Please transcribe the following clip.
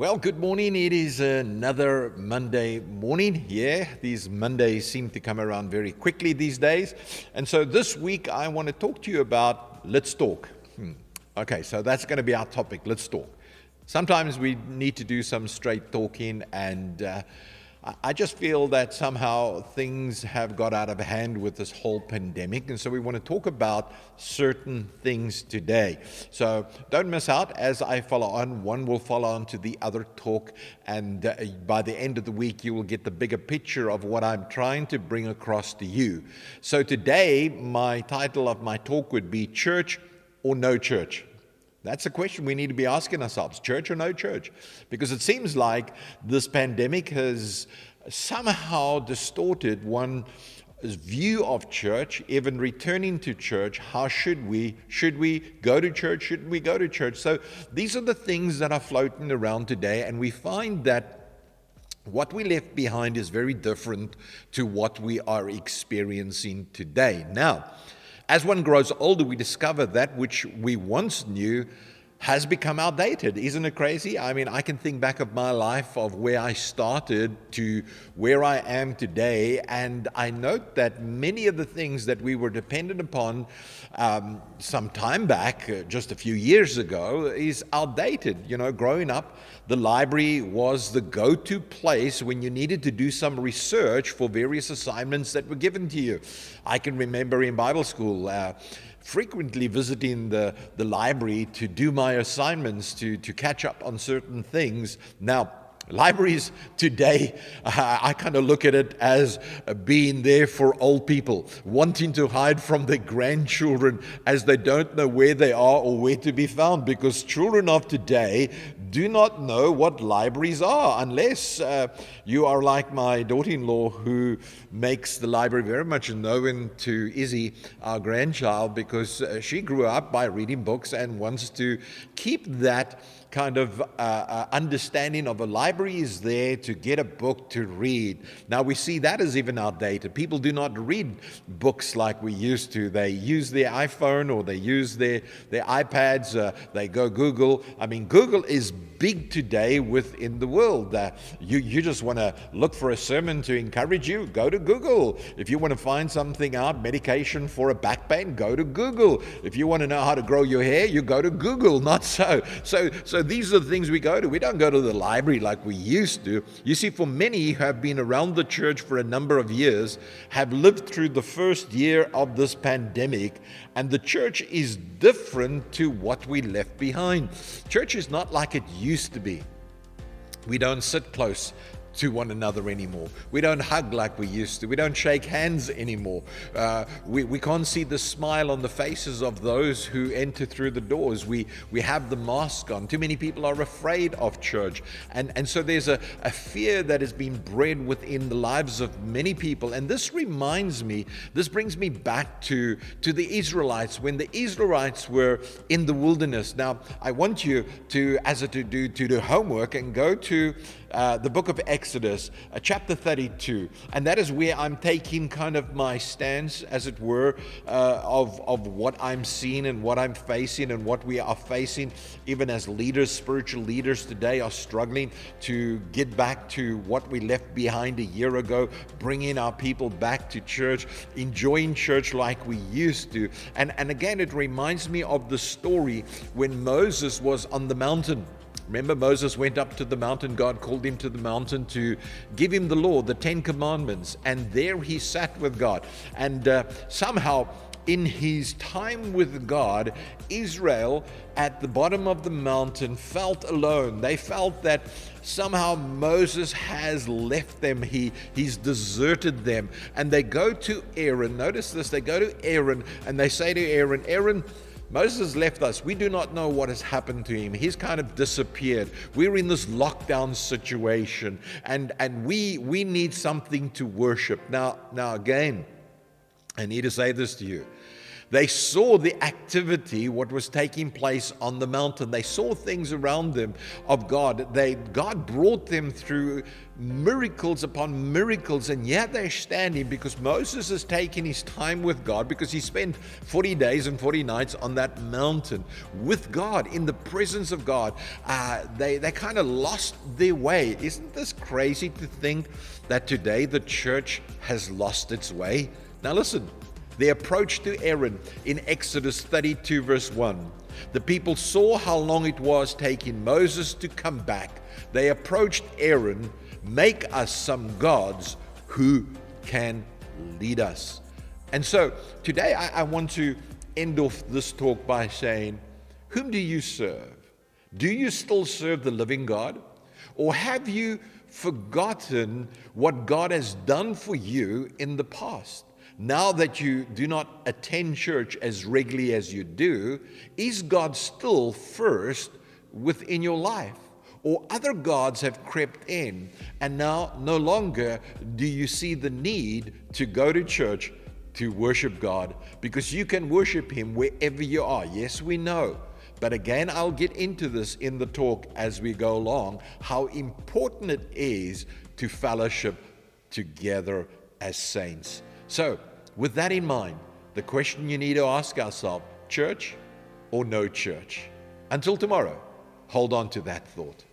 Well, good morning. It is another Monday morning. Yeah, these Mondays seem to come around very quickly these days. And so this week I want to talk to you about let's talk. Okay, so that's going to be our topic, let's talk. Sometimes we need to do some straight talking, and I just feel that somehow things have got out of hand with this whole pandemic, and so we want to talk about certain things today. So don't miss out as I follow on. One will follow on to the other talk, and by the end of the week you will get the bigger picture of what I'm trying to bring across to you. So today my title of my talk would be Church or No Church. That's a question we need to be asking ourselves, church or no church? Because it seems like this pandemic has somehow distorted one's view of church, even returning to church. How should we? Should we go to church? Shouldn't we go to church? So these are the things that are floating around today, and we find that what we left behind is very different to what we are experiencing today. Now, as one grows older, we discover that which we once knew has become outdated. Isn't it crazy? I mean, I can think back of my life, of where I started to where I am today, and I note that many of the things that we were dependent upon some time back, just a few years ago, is outdated. You know, growing up, the library was the go-to place when you needed to do some research for various assignments that were given to you. I can remember in Bible school frequently visiting the library to do my assignments, to catch up on certain things. Now, libraries today, I kind of look at it as being there for old people, wanting to hide from their grandchildren as they don't know where they are or where to be found, because children of today do not know what libraries are, unless you are like my daughter-in-law, who makes the library very much known to Izzy, our grandchild, because she grew up by reading books and wants to keep that kind of understanding of a library is there to get a book to read. Now we see that is even outdated. People do not read books like we used to. They use their iPhone or they use their iPads. They go Google. I mean, Google is big today within the world. You just want to look for a sermon to encourage you, go to Google. If you want to find something out, medication for a back pain, go to Google. If you want to know how to grow your hair, you go to Google. Not so. So these are the things we go to. We don't go to the library like we used to. You see, for many who have been around the church for a number of years, have lived through the first year of this pandemic, and the church is different to what we left behind. Church is not like it used to be. We don't sit close to one another anymore. We don't hug like we used to. We don't shake hands anymore. We can't see the smile on the faces of those who enter through the doors. We have the mask on. Too many people are afraid of church. And so there's a fear that has been bred within the lives of many people. And this brings me back to the Israelites, when the Israelites were in the wilderness. Now, I want you to do homework and go to the book of Exodus, chapter 32, and that is where I'm taking kind of my stance, as it were, of what I'm seeing and what I'm facing and what we are facing, even as leaders, spiritual leaders today are struggling to get back to what we left behind a year ago, bringing our people back to church, enjoying church like we used to. And again, it reminds me of the story when Moses was on the mountain. Remember, Moses went up to the mountain. God called him to the mountain to give him the law, the 10 Commandments. And there he sat with God. And somehow, in his time with God, Israel at the bottom of the mountain felt alone. They felt that somehow Moses has left them. He's deserted them. And they go to Aaron. Notice this. They go to Aaron and they say to Aaron, Aaron, Moses left us. We do not know what has happened to him. He's kind of disappeared. We're in this lockdown situation, and we need something to worship. Now again, I need to say this to you. They saw the activity, what was taking place on the mountain. They saw things around them of God. God brought them through miracles upon miracles, and yet they're standing because Moses is taking his time with God, because he spent 40 days and 40 nights on that mountain with God, in the presence of God. They kind of lost their way. Isn't this crazy to think that today the church has lost its way? Now listen. The approach to Aaron in Exodus 32 verse 1. The people saw how long it was taking Moses to come back. They approached Aaron, "Make us some gods who can lead us." And so today I want to end off this talk by saying, whom do you serve? Do you still serve the living God? Or have you forgotten what God has done for you in the past? Now that you do not attend church as regularly as you do, is God still first within your life? Or other gods have crept in, and now no longer do you see the need to go to church to worship God, because you can worship Him wherever you are. Yes, we know. But again, I'll get into this in the talk as we go along, how important it is to fellowship together as saints. So, with that in mind, the question you need to ask ourselves, church or no church? Until tomorrow, hold on to that thought.